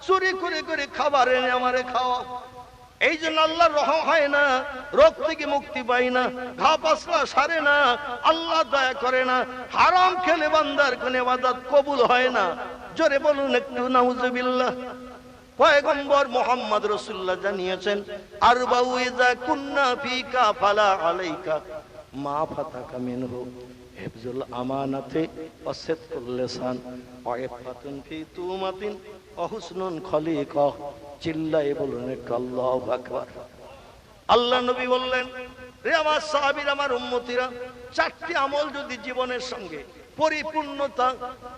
চুরি করে করে খাবার এনে আমারে খাওয়াও। এই জন্য আল্লাহর রহম হয় না, রোগ থেকে মুক্তি পাই না, ঘা পাসলা সারে না, আল্লাহ দয়া করে না। হারাম খেলে বান্দার কোন ইবাদত কবুল হয় না। জোরে বলুন একটু নাউজুবিল্লাহ। পয়গম্বর মুহাম্মদ রাসূলুল্লাহ জানিয়েছেন, আরবাউ ইযা কুন্না ফিকা ফালা আলাইকা মা ফাতাকা মিনহু হিফজুল আমানাতি ওয়া সিদকুল লিসান ওয়া ইফাতুন ফি তুমাতিন ওয়া হুসনুন খলিকা। চিল্লায়ে বলুন একটু আল্লাহু আকবার। আল্লাহ নবী বললেন, রে আমার সাহাবীরা, আমার উম্মতিরা, চারটি আমল যদি জীবনের সঙ্গে পরিপূর্ণতা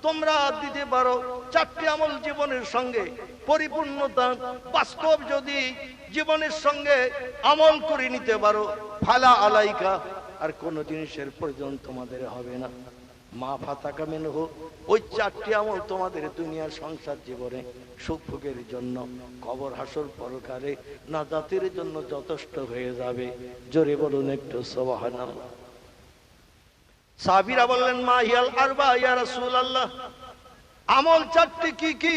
তোমরা দিতে পারো, চারটি আমল জীবনের সঙ্গে পরিপূর্ণতা বাস্তব যদি জীবনের সঙ্গে আমল করে নিতে পারো, ফালা আলাইকা, আর কোন জিনিসের প্রয়োজন তোমাদের হবে না। মা ফাতাকা মিনহু, ওই চারটি আমল তোমাদের দুনিয়ার সংসার জীবনে সুখ ভোগের জন্য, কবর হাসর পরকালে নাজাতের জন্য যথেষ্ট হয়ে যাবে। জোরে বলুন একটু সুবহানাল্লাহ। সাহাবীরা বললেন, মা হিয়াল আরবা ইয়া রাসূলুল্লাহ, আমল চারটি কি কি,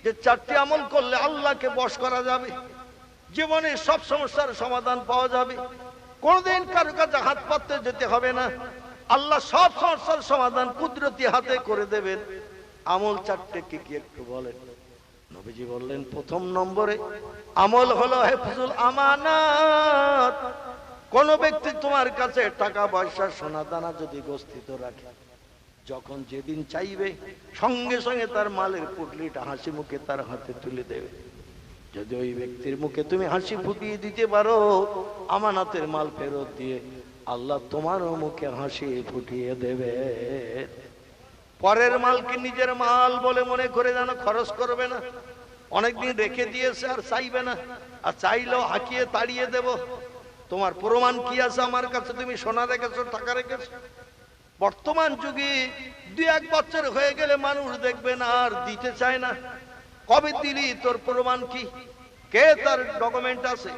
যে চারটি আমল করলে আল্লাহকে বশ করা যাবে, জীবনের সব সমস্যার সমাধান পাওয়া যাবে, কোনদিন কারো কাছে হাত পাততে যেতে হবে না, আল্লাহ সব সমস্যার সমাধান কুদরতি হাতে করে দেবেন। আমল চারটে কি কি একটু বলেন। নবীজি বললেন, প্রথম নম্বরে আমল হলো হিফজুল আমানাত। কোন ব্যক্তি তোমার কাছে টাকা পয়সা সোনা দানা যদি গচ্ছিত রাখে, যখন যেদিন চাইবে সঙ্গে সঙ্গে তার মালের পুটলিটা হাসি মুখে তার হাতে তুলে দেবে। যদি ওই ব্যক্তির মুখে তুমি হাসি ফুটিয়ে দিতে পারো আমানাতের মাল ফেরত দিয়ে, আল্লাহ তোমারও মুখে হাসি ফুটিয়ে দেবে। পরের মালকে নিজের মাল বলে মনে করে যেন খরচ করবে না। অনেকদিন রেখে দিয়েছে আর চাইবে না, আর চাইলেও হাঁকিয়ে তাড়িয়ে দেব। তোমার প্রমাণ কি আছে আমার কাছে? তুমি সোনা রেখেছো, টাকা রেখেছো। বর্তমান যুগে 2-1 বছর হয়ে গেলে মানুষ দেখবে না আর দিতে চায় না। কবে দিলি, তোর প্রমাণ কি, কে তার ডকুমেন্ট আছে,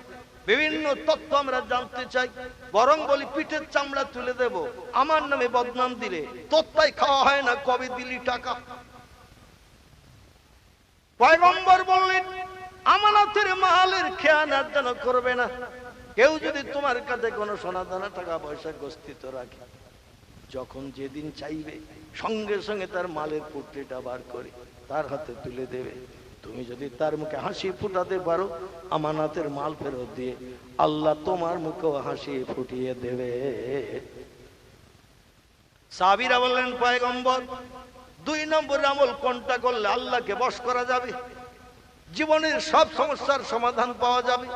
বিভিন্ন তথ্য আমরা জানতে চাই। বরং বলি পিঠের চামড়া তুলে দেব, আমার নামে বদনাম দিলে তোর তাই খাওয়া হয় না, কবে দিলি টাকা। পয়গম্বর বললেন, আমানতের মালের খেয়ানত যেন করবে না। কেউ যদি তোমার কাছে কোনো সোনা দানা টাকা পয়সা গচ্ছিত রাখে, যখন যেদিন চাইবে সঙ্গে সঙ্গে তার মালের পুটলিটা বার করে তার হাতে তুলে দেবে। তুমি যদি তার মুখে হাসি ফুটাতে পারো আমানতের মাল ফেরত দিয়ে, আল্লাহ তোমার মুখেও হাসি ফুটিয়ে দেবে। সাহাবীরা বললেন, পয়গম্বর 2 নম্বর আমল কোনটা করলে আল্লাহকে বশ করা যাবে, জীবনের সব সমস্যার সমাধান পাওয়া যাবে?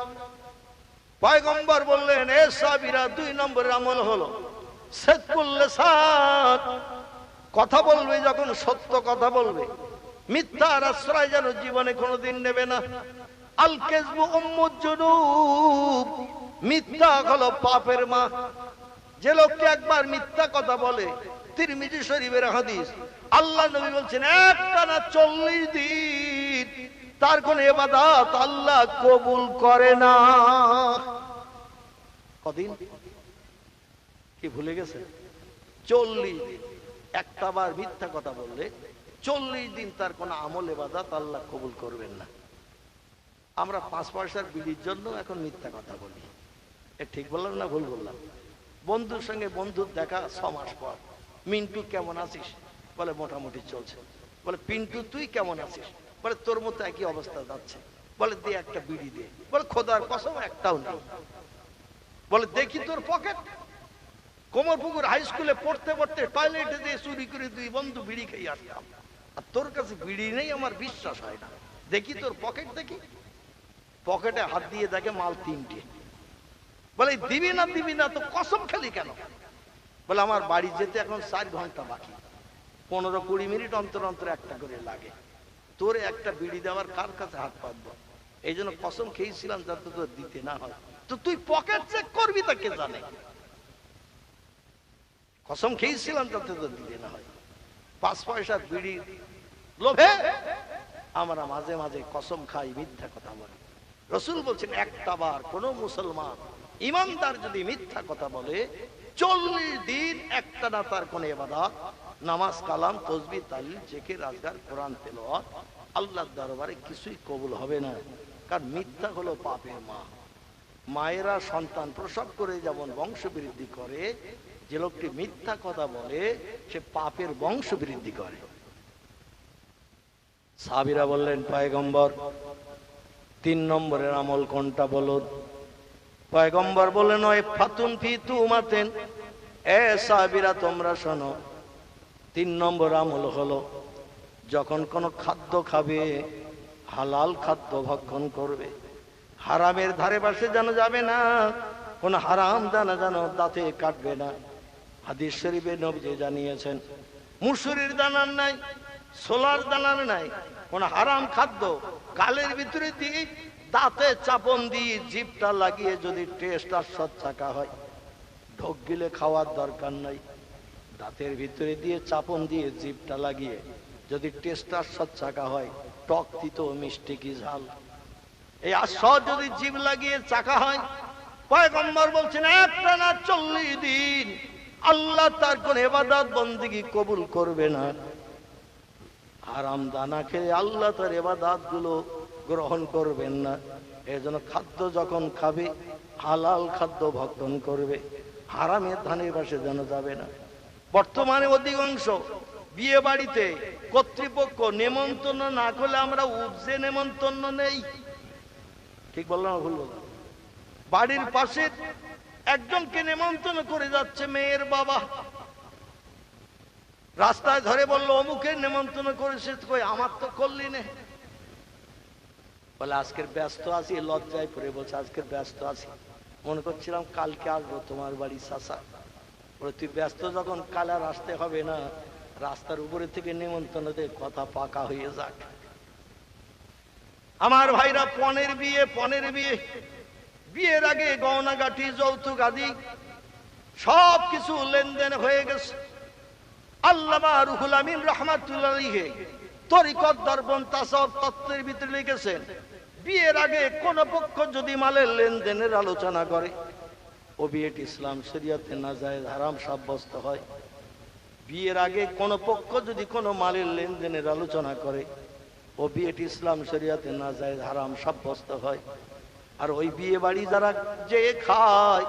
পয়গম্বর বললেন, এ সাহাবীরা, 2 নম্বর আমল হলো সিদকুল লিসান। কথা বলবে যখন সত্য কথা বলবে, মিথ্যার আশ্রয় যেন জীবনে কোনোদিন নেবে না। আল কাযবু উম্মুজ জুনুব, মিথ্যা হলো পাপের মা। যে লোকটি একবার মিথ্যা কথা বলে, তিরমিজি শরীফের হাদিস, আল্লাহ নবী বলছেন একটানা 40 দিন তার কোন ইবাদত আল্লাহ কবুল করে না। কদিন কি ভুলে গেছে? 40 দিন। একটা বার মিথ্যা কথা বললে 40 দিন তার কোন আমল ইবাদত আল্লাহ কবুল করবেন না। আমরা 5 পয়সার বিলির জন্য এখন মিথ্যা কথা বলি। এ ঠিক বললাম না ভুল বললাম? বন্ধুর সঙ্গে বন্ধুর দেখা 6 মাস পর, মিন্টু কেমন আছিস? বলে মোটামুটি চলছে। বলে পিন্টু তুই কেমন আছিস? বলে তোর মতো একই অবস্থা যাচ্ছে। বলে দে একটা বিড়ি দে। বলে খোদার কসম একটাও নেই। বলে দেখি তোর পকেট। কোমরপুকুর হাই স্কুলে পড়তে পড়তে টয়লেটে দিয়ে চুরি করে 2 বন্ধু বিড়ি খেয়ে আসতাম, আর তোর কাছে বিড়ি নেই, আমার বিশ্বাস হয় না। দেখি তোর পকেট। দেখি পকেটে হাত দিয়ে দেখে মাল 3টে। বলে দিবি না তো কসম খেলি কেন? বলে আমার বাড়ি যেতে এখন 4 ঘন্টা বাকি, 15-20 মিনিট অন্তর অন্তর একটা করে লাগে, তোর একটা বিড়ি দেওয়ার কার কাছে হাত পাতবো? এই জন্য কসম খেয়েছিলাম যাতে তোর দিতে না হয়। তো তুই পকেট চেক করবি তা কে জানে? কসম খেয়েছিলাম যাতে তোর দিতে না হয়। 5 পয়সার বিড়ি লোভে আমরা মাঝে মাঝে কসম খাই, মিথ্যা কথা বলি। রাসূল বলছেন একটা বার কোন মুসলমান ইমানদার যদি মিথ্যা কথা বলে 40 দিন একটা না তার কোন ইবাদত, নামাজ, কালাম, তাসবিহ, তাহলিল, জিকির, আজকার, কোরআন তেলাওয়াত আল্লাহর দরবারে কিছুই কবুল হবে না। কারণ মিথ্যা হলো পাপের মা। মায়েরা সন্তান প্রসব করে যেমন বংশ বৃদ্ধি করে, যে লোকটি মিথ্যা কথা বলে সে পাপের বংশ বৃদ্ধি করে। সাহাবীরা বললেন, পয়গম্বর 3 নম্বরের আমল কোনটা বলুন? পয়গম্বর বললেন, ওই ফাতুন ফি তুমাতেন। এ সাহাবীরা তোমরা শোনো, 3 নম্বর আমল হলো যখন কোনো খাদ্য খাবে হালাল খাদ্য ভক্ষণ করবে, হারামের ধারে পাশে যেন যাবে না, কোন হারাম দানা যেন দাঁতে কাটবে না। হাদিস শরীফে নবীজি জানিয়েছেন, মুসুরির দানার নাই, ছোলার দানার নাই, কোন হারাম খাদ্য গালের ভিতরে দিয়ে দাঁতে চাপন দিয়ে জিভটা লাগিয়ে যদি টেস্ট আর স্বাদ চাকা হয়, ঢোক গিলে খাওয়ার দরকার নাই। দাঁতের ভিতরে দিয়ে চাপন দিয়ে জিভটা লাগিয়ে যদি টেস্ট আর স্বাদ চাকা হয়, টক তিতো মিষ্টি কি ঝাল, এই আস্বাদ যদি জিভ লাগিয়ে চাকা হয়, পয়গম্বর বলছেন একটানা 40 দিন আল্লাহ তার কোন ইবাদত বন্দেগী কবুল করবে না। হারাম দানা খেয়ে আল্লাহ তার ইবাদত গুলো গ্রহণ করবেন না। এজন্য খাদ্য যখন খাবে হালাল খাদ্য ভক্ষণ করবে, হারামের ধানের পাশে যেন যাবে না। বর্তমানে অধিকাংশ বিয়ে বাড়িতে কর্তৃপক্ষ নেমন্তন্ন না করলে আমরা উপজে নেমন্তন্ন নেই। ঠিক বললাম না ভুল বললাম? বাড়ির পাশে একজনকে নেমন্তন্ন করে যাচ্ছে মেয়ের বাবা, রাস্তায় ধরে বললো অমুকের নেমন্তন্ন করেছে, কই আমার তো করলি না। বলে আজকের ব্যস্ত আছি, লজ্জায় পড়ে বলছে আজকের ব্যস্ত আছি, মনে করছিলাম কালকে আসবো তোমার বাড়ি চাচা। বলে তুই ব্যস্ত যখন, কাল আর আসতে হবে না, রাস্তার উপরে থেকে নেমন্তন্ন দিয়ে কথা পাকা হয়ে যাক। আমার ভাইরা, পনের বিয়ে, বিয়ের আগে গহনাগাটি যৌতুক আদি সব কিছু লেনদেন হয়ে গেছে। আল্লামা রুহুল আমিন রাহমাতুল্লাহ আলাইহি তরিকত দর্পণ তাসাউফ তত্ত্বের ভিতরে লিখেছেন, বিয়ের আগে কোন পক্ষ যদি মালের লেনদেনের আলোচনা করে, ও বিয়েটি ইসলাম শরীয়তে নাজায়েজ হারাম সাব্যস্ত হয়। বিয়ের আগে কোন পক্ষ যদি কোনো মালের লেনদেনের আলোচনা করে, ও বিয়েটি ইসলাম শরীয়তে নাজায়েজ হারাম সাব্যস্ত হয়। আর ওই বিয়ে বাড়ি যারা যে খায়,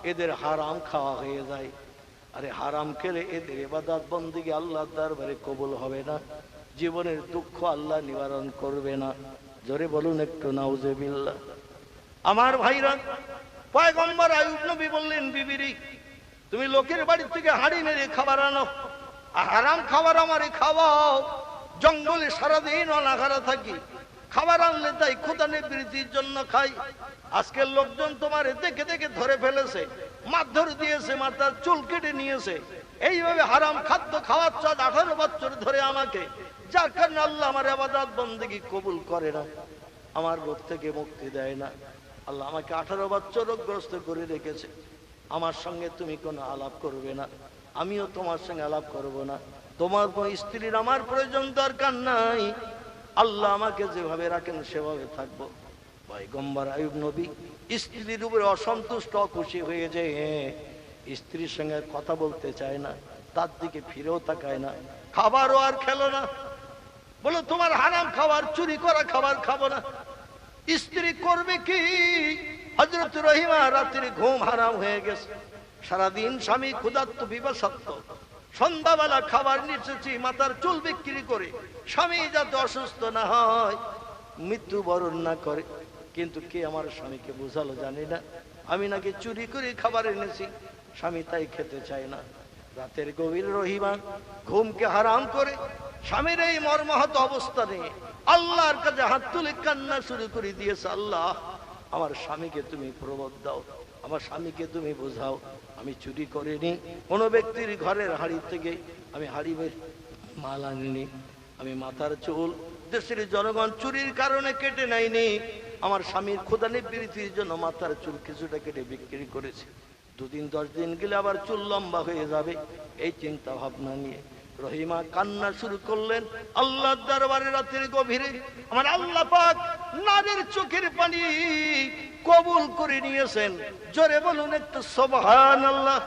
এদের হারাম খাওয়া হয়ে যায়। আরে হারাম খেলে এদের ইবাদত বন্দেগী আল্লাহর দরবারে কবুল হবে না, জীবনের দুঃখ আল্লাহ নিবারণ করবে না। জোরে বলুন একটু নাউজুবিল্লাহ। আমার ভাইরা, পয়গম্বর আইয়ুব নবী বললেন, বিবিরি তুমি লোকের বাড়ি থেকে হাড়ি মেরে খাবার আনো, আর হারাম খাবার আমারে খাওয়াও। জঙ্গলে সারাদিন অনাহারা থাকি, খাবার আনলে তাই ক্ষুধা নিবৃত্তির জন্য খাই। আজকের লোকজন তোমার দেখে দেখে ধরে ফেলেছে, মারধর দিয়েছে, মাথার চুল কেটে নিয়েছে, এইভাবে হারাম খাদ্য খাওয়াচ্ছ 18 বছর ধরে আমাকে, যার কারণে আল্লাহ আমার ইবাদত বন্দেগী কবুল করে না, আমার রোগ থেকে মুক্তি দেয় না। আল্লাহ আমাকে 18 বছর রোগগ্রস্ত করে রেখেছে। আমার সঙ্গে তুমি কোনো আলাপ করবে না, আমিও তোমার সঙ্গে আলাপ করব না। তোমার কোন স্ত্রীর আমার প্রয়োজন দরকার নাই, আল্লাহ আমাকে যেভাবে রাখেন সেভাবে থাকবো। পয়গম্বর আইয়ুব নবী স্ত্রীর উপরে অসন্তুষ্ট, খুশি হয়ে যায়, স্ত্রীর সঙ্গে কথা বলতে চায় না, তার দিকে ফিরেও তাকায় না, খাবারও আর খেলো না। বলো তোমার হারাম খাবার, চুরি করা খাবার খাবো না। স্ত্রী করবে কি? হযরত রহিমা রাত্রি ঘুম হারাম হয়ে গেছে, সারাদিন স্বামী ক্ষুধার্ত বিবাসার্থ, সন্ধ্যাবেলা খাবার নিয়েছি মাথার চুল বিক্রি করে স্বামী যাতে অসুস্থ না হয়, মৃত্যুবরণ না করে। কিন্তু কে আমার স্বামীকে বোঝালো জানি না, আমি নাকি চুরি করে খাবার এনেছি, স্বামী তাই খেতে চায় না। রাতের গভীর রহিমা ঘুমকে হারাম করে স্বামীর এই মর্মাহত অবস্থা নিয়ে আল্লাহর কাছে হাত তুলে কান্না শুরু করে দিয়েছে, আল্লাহ আমার স্বামীকে তুমি প্রবোধ দাও, আমার স্বামীকে তুমি বোঝাও, আমি চুরি করিনি, কোনো ব্যক্তির ঘরের হাড়ি থেকে আমি হাড়িবের মাল আনিনি, আমি মাথার চুল দেশের জনগণ চুরির কারণে কেটে নেয়নি, আমার স্বামীর ক্ষুধা নিবৃত্তির জন্য মাথার চুল কিছুটা কেটে বিক্রি করেছি, 2 দিন 10 দিন গেলে আবার চুল লম্বা হয়ে যাবে, এই চিন্তা ভাবনা নিয়ে রহিমা কান্না শুরু করলেন আল্লাহর দরবারে। রাতের গভীরে আমার আল্লাহ পাক নারীর চোখের পানি কবুল করে নিয়েছেন। জোরে বলুন একটু সুবহানাল্লাহ।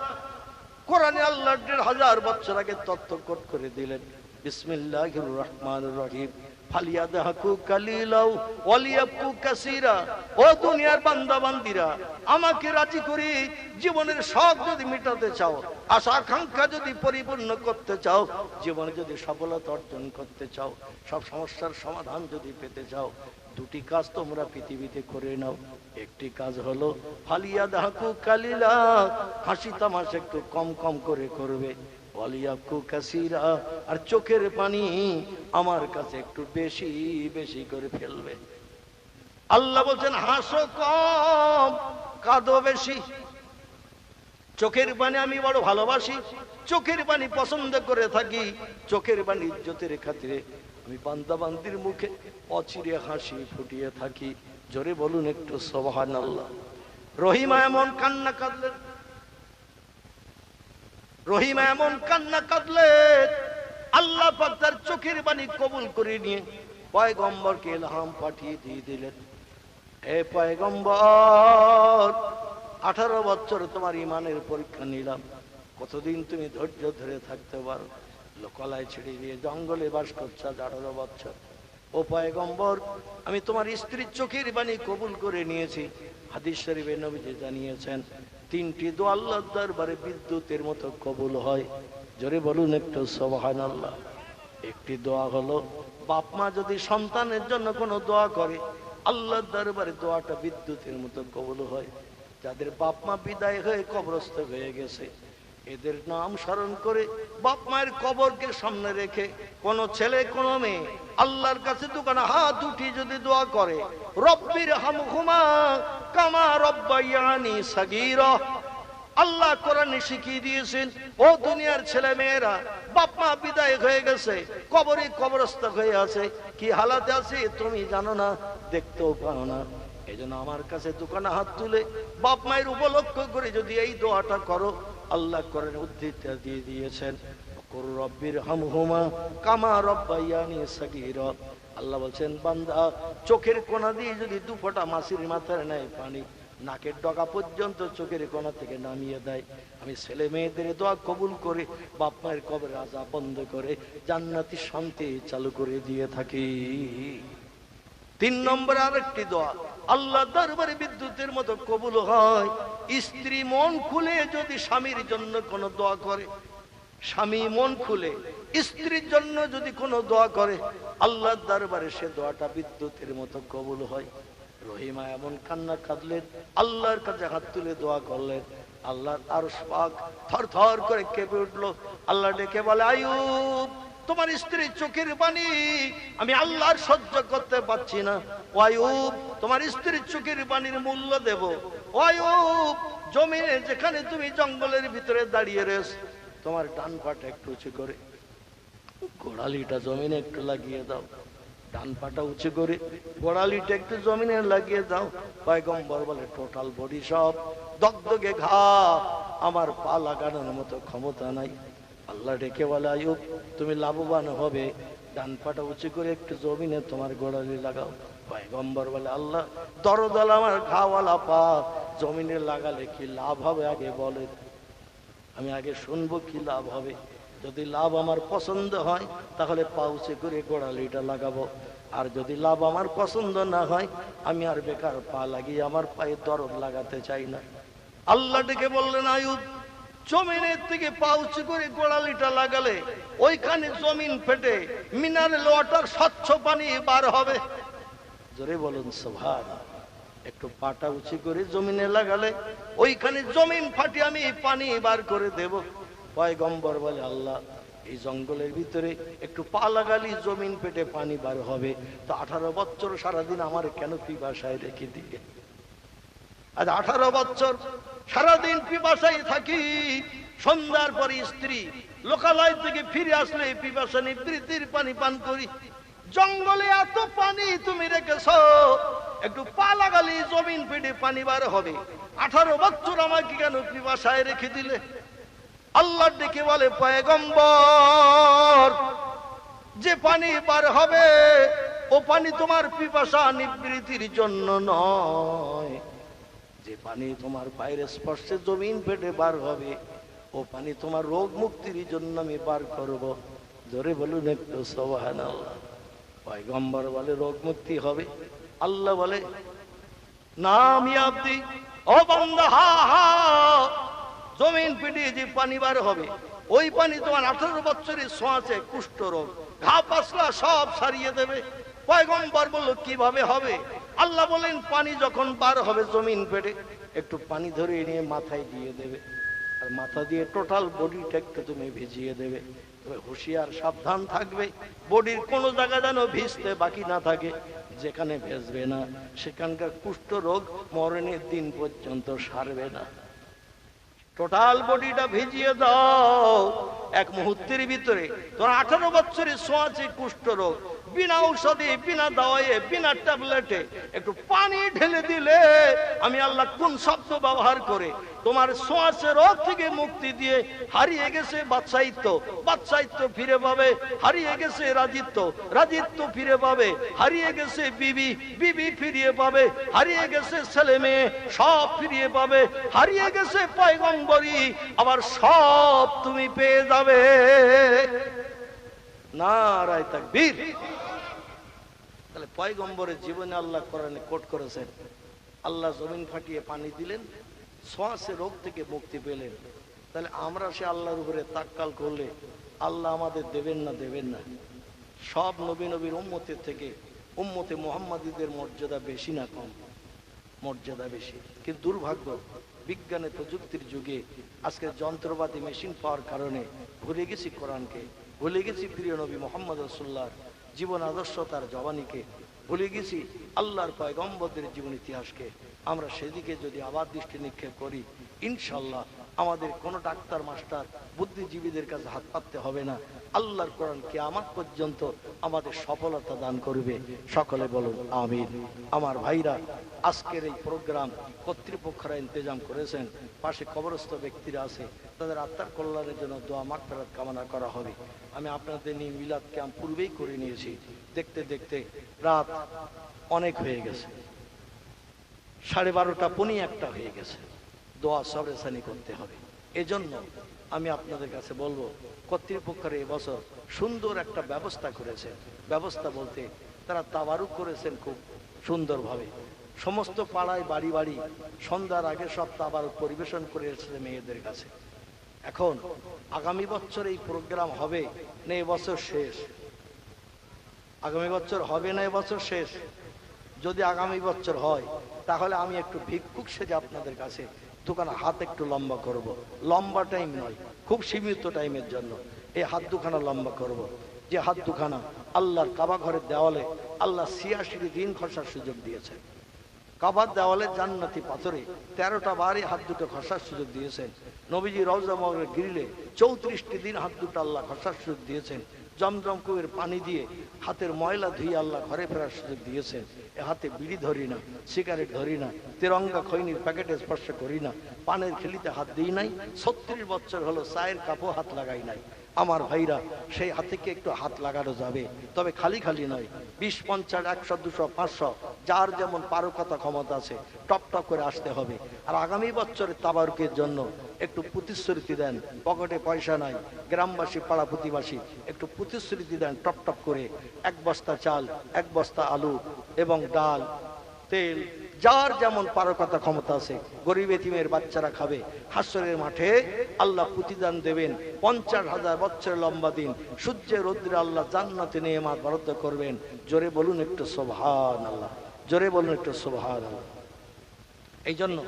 কোরআনে আল্লাহ 1500 বছর আগে তথ্য কোট করে দিলেন, বিসমিল্লাহির রহমানির রহিম, ফালিয়াদহাকু কালিলাও ওয়ালিয়াবকু কাসীরা। ও দুনিয়ার বান্দা বান্দিরা, আমাকে রাজি করে জীবনের শখ যদি মেটাতে চাও, আশা আকাঙ্ক্ষা যদি পরিপূর্ণ করতে চাও, জীবনে যদি সফলতা অর্জন করতে চাও, সব সমস্যার সমাধান যদি পেতে চাও, দুটি কাজ তোমরা পৃথিবীতে করে নাও। একটি কাজ হলো ফালিয়াদহাকু কালিলা, হাসি তামাশা একটু কম কম করে করবে, ওয়ালিয়াবকু কাসীরা, আর চোখের পানি আমার কাছে একটু বেশি বেশি করে ফেলবে। আল্লাহ বলছেন হাসো কম, কাঁদো বেশি। চোখের পানি আমি বড় ভালোবাসি, চোখের পানি পছন্দ করে থাকি, চোখের পানি ইজ্জতের খাতিরে আমি বান্দা বান্দির মুখে অচিরে হাসি ফুটিয়ে থাকি। জোরে বলুন একটু সুবহানাল্লাহ। রহিমা এমন কান্না কাঁদলেন, রহিমা এমন কান্না কাঁদলেন, আল্লাহ পাক তার চোখের পানি কবুল করে নিয়ে পয়গম্বরকে ইলহাম পাঠিয়ে দিয়ে দিলেন, হে পয়গম্বর, 18 বছর তোমার ইমানের পরীক্ষা নিলাম, কতদিন তুমি ধৈর্য ধরে থাকতে পারো। লোকালয় ছেড়ে দিয়ে জঙ্গলে বাস করছে 18 বছর। ও পয়গম্বর, আমি তোমার স্ত্রীর চোখের পানি কবুল করে নিয়েছি। হাদিস শরীফে নবীজি জানিয়েছেন 3টি দোয়া আল্লাহর দরবারে বিদ্যুতের মতো কবুল হয়। জোরে বলুন একটু সুবহানাল্লাহ। একটি দোয়া হলো, বাপ মা যদি সন্তানের জন্য কোনো দোয়া করে, আল্লাহর দরবারে দোয়াটা বিদ্যুতের মতো কবুল হয়। যাদের বাপ মা বিদায় হয়ে কবরস্থ হয়ে গেছে, এদের নাম স্মরণ করে বাপ মায়ের কবরকে সামনে রেখে কোন ছেলে কোন মেয়ে আল্লাহর কাছে দুখানা হাত উঠিয়ে যদি দোয়া করে, রব্বির হামহুমা কামা রব্বায়ানি সাগীরা। আল্লাহ কোরআনে শিখিয়ে দিয়েছেন, ও দুনিয়ার ছেলে মেয়েরা, বাপ মা বিদায় হয়ে গেছে, কবরে কবরস্থ হয়ে আছে, কি হালাতে আছে তুমি জানো না, দেখতেও পাও না। এই জন্য আমার কাছে দুখানা হাত তুলে বাপ মায়ের উপলক্ষ করে যদি এই দোয়াটা করো, আল্লাহ কোরআনে উদ্ধৃতি দিয়ে দিয়েছেন, রব্বির হামহুমা কামা রব্বায়ানি সাগীরা। আল্লাহ বলছেন, বান্দা চোখের কোনা দিয়ে যদি 2 ফোঁটা মাছির মাথার নেয় পানি নাকের ডগা পর্যন্ত চোখের কোনা থেকে নামিয়ে দেয়, আমি ছেলে মেয়েদের দোয়া কবুল করে বাপ মায়ের কবরে আযাব বন্ধ করে জান্নাতি শান্তি চালু করে দিয়ে থাকি। 3 নম্বরে আরেকটি দোয়া আল্লাহ দরবারে বিদ্যুতের মতো কবুল হয়, স্ত্রী মন খুলে যদি স্বামীর জন্য কোনো দোয়া করে, স্বামী মন খুলে স্ত্রীর জন্য যদি কোনো দোয়া করে, আল্লাহর দরবারে সে দোয়াটা বিদ্যুতের মতো কবুল হয়। রহিমা এমন কান্না কাঁদলেন, আল্লাহর কাছে হাত তুলে দোয়া করলেন, আল্লাহর আরশ পাক থরথর করে কেঁপে উঠলো। আল্লাহ ডেকে বলে, আইয়ুব, তোমার স্ত্রীর চোখের পানি আমি আল্লাহর সহ্য করতে পারছি না। ও আইয়ুব, তোমার স্ত্রীর চোখের পানির মূল্য দেব। ও আইয়ুব, জমিনে যেখানে তুমি জঙ্গলের ভিতরে দাঁড়িয়ে রয়েছ, তোমার ডান পাটা একটু উঁচু করে গোড়ালিটা জমিনে একটু লাগিয়ে দাও, ডান পাটা উঁচু করে গোড়ালিটা একটু জমিনে লাগিয়ে দাও। পয়গম্বর বলে, টোটাল বডি সব দগদগে ঘা, আমার পা লাগানোর মতো ক্ষমতা নাই। আল্লাহ ডেকে বলে, আইয়ুব, তুমি লাভবান হবে, ডান পাটা উঁচু করে একটু জমিনে তোমার গোড়ালি লাগাও। পয়গম্বর বলে, আল্লাহ, দরদল আমার ঘাওয়ালা পা জমিনে লাগালে কি লাভ হবে আগে বলে, আমি আগে শুনবো কি লাভ হবে। যদি লাভ আমার পছন্দ হয় তাহলে পা উঁচু করে গোড়ালিটা লাগাবো, আর যদি লাভ আমার পছন্দ না হয় আমি আর বেকার পা লাগিয়ে আমার পায়ে দরদ লাগাতে চাই না। আল্লাহ ডেকে বললেন, আইয়ুব, জমিনের থেকে পা উঁচু করে গোড়ালিটা লাগালে ওইখানে জমিন ফেটে মিনারেল ওয়াটার স্বচ্ছ পানি বার হবে। জোরে বলুন সুবহানাল্লাহ। একটু পাটা উঁচু করে জমিনে লাগালে ওইখানে জমিন ফাটিয়ে আমি পানি বার করে দেব। পয়গম্বর বলে, আল্লাহ, এই জঙ্গলের ভিতরে একটু পা লাগালি জমিন পেটে পানি বার হবে, তো 18 বছর সারাদিন আমার কেন পিপাসায় রেখে দিয়ে? আজ 18 বছর সারাদিন পিপাসায় থাকি, সন্ধ্যার পরে স্ত্রী লোকালয় থেকে ফিরে আসলে পিপাসা নিবৃত্তির পানি পান করি। জঙ্গলে এত পানি তুমি রেখেছ, একটু পা লাগালি জমিন পেটে পানি বার হবে, 18 বছর আমাকে কেন পিপাসায় রেখে দিলে? আল্লাহ ডেকে বলে, পয়গম্বর, যে পানি বার হবে ও পানি তোমার পিপাসা নিবৃত্তির জন্য নয়, যে পানি তোমার পায়ের স্পর্শে জমিন পেটে বার হবে ও পানি তোমার রোগ মুক্তির জন্য আমি বার করব। জোরে বলুন একটু সুবহানাল্লাহ। পয়গম্বর বলে রোগ মুক্তি হবে। আল্লাহ বলে না আমি আব্দি, ও বান্দা, হা হা, জমিন পিটিয়ে যে পানি বার হবে ওই পানি তোমার 18 বছরের ছোঁয়াচে কুষ্ঠ রোগ, ঘা পাসলা সব সারিয়ে দেবে। পয়গম্বর বলল কিভাবে হবে? আল্লাহ বলেন পানি যখন বার হবে জমিন পেটে, একটু পানি ধরে নিয়ে মাথায় দিয়ে দেবে, আর মাথা দিয়ে টোটাল বডিটাকে তুমি ভিজিয়ে দেবে। তবে হুঁশিয়ার, সাবধান থাকবে, বডির কোনো জায়গা যেন ভিজতে বাকি না থাকে। যেখানে ভেজবে না সেখানকার কুষ্ঠ রোগ মরণের দিন পর্যন্ত সারবে না। টোটাল বডিটা ভিজিয়ে দাও, এক মুহূর্তের ভিতরে তোমার 18 বছরের ছোঁয়াচে কুষ্ঠ রোগ বিনা ঔষধে, বিনা দাওয়ায়ে, বিনা ট্যাবলেটে একটু পানি ঢেলে দিলে আমি আল্লাহ কোন শব্দ ব্যবহার করে তোমার ছোঁয়াচে রোগ থেকে মুক্তি দিয়ে হারিয়ে গেছে বাদশাহিত্ব, বাদশাহিত্ব ফিরে পাবে, হারিয়ে গেছে রাজিত্ব, রাজিত্ব ফিরে পাবে, হারিয়ে গেছে বিবি, বিবি ফিরিয়ে পাবে, হারিয়ে গেছে ছেলে মেয়ে সব ফিরিয়ে পাবে, হারিয়ে গেছে পয়গম্বরী আবার সব তুমি পেয়ে যাবে। নারায়ে তাকবীর। তাহলে পয়গম্বরের জীবনে আল্লাহ কোরআনে কোট করেছেন, আল্লাহ জমিন ফাটিয়ে পানি দিলেন, ছোঁয়াচে রোগ থেকে মুক্তি পেলেন। তাহলে আমরা সে আল্লাহর উপরে তাক্কাল করলে আল্লাহ আমাদের দেবেন না? দেবেন না। সব নবী নবীর উম্মতের থেকে উম্মতে মুহাম্মাদীদের মর্যাদা বেশি না কম? মর্যাদা বেশি। কিন্তু দুর্ভাগ্য, বিজ্ঞানের প্রযুক্তির যুগে আজকে যন্ত্রপাতি মেশিন পাওয়ার কারণে ভুলে গেছি কোরআনকে, ভুলে গেছি প্রিয় নবী মুহাম্মদ রাসূলুল্লাহর জীবন আদর্শ, তার জবানিকে ভুলে গেছি, আল্লাহর পয়গম্বরদের জীবন ইতিহাসকে। আমরা সেদিকে যদি আবার দৃষ্টি নিক্ষেপ করি, ইনশাল্লাহ আমাদের কোনো ডাক্তার মাস্টার বুদ্ধিজীবীদের কাছে হাত পাততে হবে না। আল্লাহর কোরআন কিয়ামত পর্যন্ত আমাদের সফলতা দান করবে। সকলে বলুন আমিন। আমার ভাইরা, আজকের এই প্রোগ্রাম কর্তৃপক্ষরা ইন্তজাম করেছেন, পাশে কবরস্থ ব্যক্তিরা আছে, তাদের আত্মার কল্যাণের জন্য দোয়া মাগফিরাত কামনা করা হবে। আমি আপনাদের নিয়ে মিলাদ ক্যাম্প পূর্বেই করে নিয়েছি। দেখতে দেখতে রাত অনেক হয়ে গেছে, 12:30 পৌনে 1টা হয়ে গেছে। দোয়া সবরেসানি করতে হবে। এজন্য আমি আপনাদের কাছে বলবো, কর্তৃপক্ষরা এবছর সুন্দর একটা ব্যবস্থা করেছে। ব্যবস্থা বলতে তারা তাবারুক করেছেন খুব সুন্দরভাবে। সমস্ত পাড়ায় বাড়ি বাড়ি সন্ধ্যার আগে সব তাবারুক পরিবেশন করে এসেছে মেয়েদের কাছে। এখন আগামী বছর এই প্রোগ্রাম হবে না এবছর শেষ? আগামী বছর হবে না এবছর শেষ? যদি আগামী বছর হয় তাহলে আমি একটু ভিক্ষুক সেজে আপনাদের কাছে দুখানা হাত একটু লম্বা করব। লম্বা টাইম নয়, খুব সীমিত টাইমের জন্য এই হাত দুখানা লম্বা করব। যে হাত দুখানা আল্লাহর কাবা ঘরের দেওয়ালে আল্লাহ 86 দিন ঘষার সুযোগ দিয়েছেন। কাবার দেওয়ালে জান্নাতি পাথরে 13টা বারে হাত দুটো ঘষার সুযোগ দিয়েছেন। নবীজি রওজা মুবারকের গ্রিলে 34টি দিন হাত দুটো আল্লাহ ঘষার সুযোগ দিয়েছেন। জমজম কুয়ের পানি দিয়ে হাতের ময়লা ধুয়ে আল্লাহ ঘরে ফেরার সুযোগ দিয়েছেন। এ হাতে বিড়ি ধরি না, সিগারেট ধরি না, তেরঙ্গা খৈনির প্যাকেটে স্পর্শ করি না, পানের খেলিতে হাত দিই নাই, 36 বছর হলো চায়ের কাপও হাত লাগাই নাই। আমার ভাইরা, সেই হাতে একটু হাত লাগানো যাবে, তবে খালি খালি নয়। 20, 50, 100, 200, 500 যার যেমন পারকতা ক্ষমতা আছে টপ টপ করে আসতে হবে। আর আগামী বছরের তাবারুকের জন্য একটু প্রতিশ্রুতি দেন। পকেটে পয়সা নাই, গ্রামবাসী পাড়া প্রতিবাসী একটু প্রতিশ্রুতি দেন টপ টপ করে। 1 বস্তা চাল, 1 বস্তা আলু এবং ডাল, তেল, যার যেমন পারকতা ক্ষমতা আছে। গরিব এতিমের বাচ্চারা খাবে। হাসরের মাঠে আল্লাহ প্রতিদান দেবেন। 50,000 বছর লম্বা দিন সূর্যের রৌদ্রে আল্লাহ জান্নাতে নেয়ামত বরাদ্দ করবেন। জোরে বলুন একটু সুবহানাল্লাহ, জোরে বলুন একটু সুবহানাল্লাহ। এই জন্য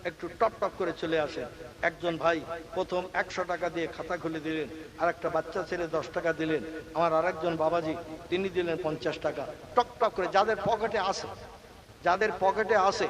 একটু টপ টপ করে চলে আসেন। একজন ভাই প্রথম 100 টাকা দিয়ে খাতা খুলে দিলেন, আর একটা বাচ্চা ছেলে 10 টাকা দিলেন। আমার আরেকজন বাবাজি তিনি দিলেন 50 টাকা। টপ টপ করে যাদের পকেটে আছে, যাদের পকেটে আছে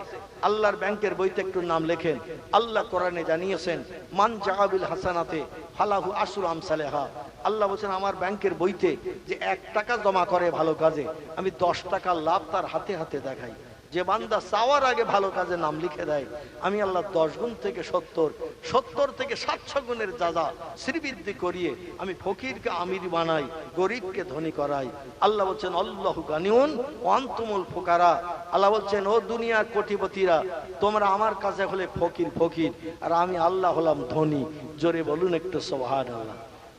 আল্লাহর ব্যাংকের বইতে একটু নাম লেখেন। আল্লাহ কোরআনে জানিয়েছেন, মান জাআবিল হাসানাতে ফালাহু আশরু আমসালেহা। আল্লাহ বলেন আমার ব্যাংকের বইতে যে 1 টাকা জমা করে ভালো কাজে, আমি 10 টাকার লাভ তার হাতে হাতে দেখাই। যে বান্দা চাওয়ার আগে ভালো কাজে নাম লিখে দেয়, আমি আল্লাহ 10 গুণ থেকে 70 থেকে 700 গুণের যাজা শ্রীবৃদ্ধি করিয়ে আমি ফকিরকে আমির বানাই, গরিবকে ধনী করাই। আল্লাহ বলছেন আল্লাহু গানিউন ওয়া আনতুমুল ফুকারা। আল্লাহ বলছেন ও দুনিয়ার কোটিপতিরা, তোমরা আমার কাছে হলে ফকির ফকির, আর আমি আল্লাহ হলাম ধনী। জোরে বলুন একটু সুবহানাল্লাহ।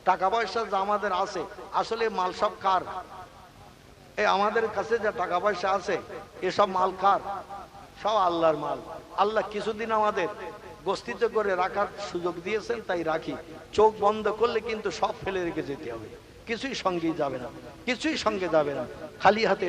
টাকা পয়সা যা আমাদের আছে আসলে মাল সব কার? এই আমাদের কাছে যা টাকা পয়সা আছে এসব মাল কার? সব আল্লাহর মাল। আল্লাহ কিছুদিন আমাদের গোস্তিত করে রাখার সুযোগ দিয়েছেন, তাই রাখি। চোখ বন্ধ করলে কিন্তু সব ফেলে রেখে যেতে হবে, কিছুই সঙ্গে যাবে না, কিছুই সঙ্গে যাবে না, খালি হাতে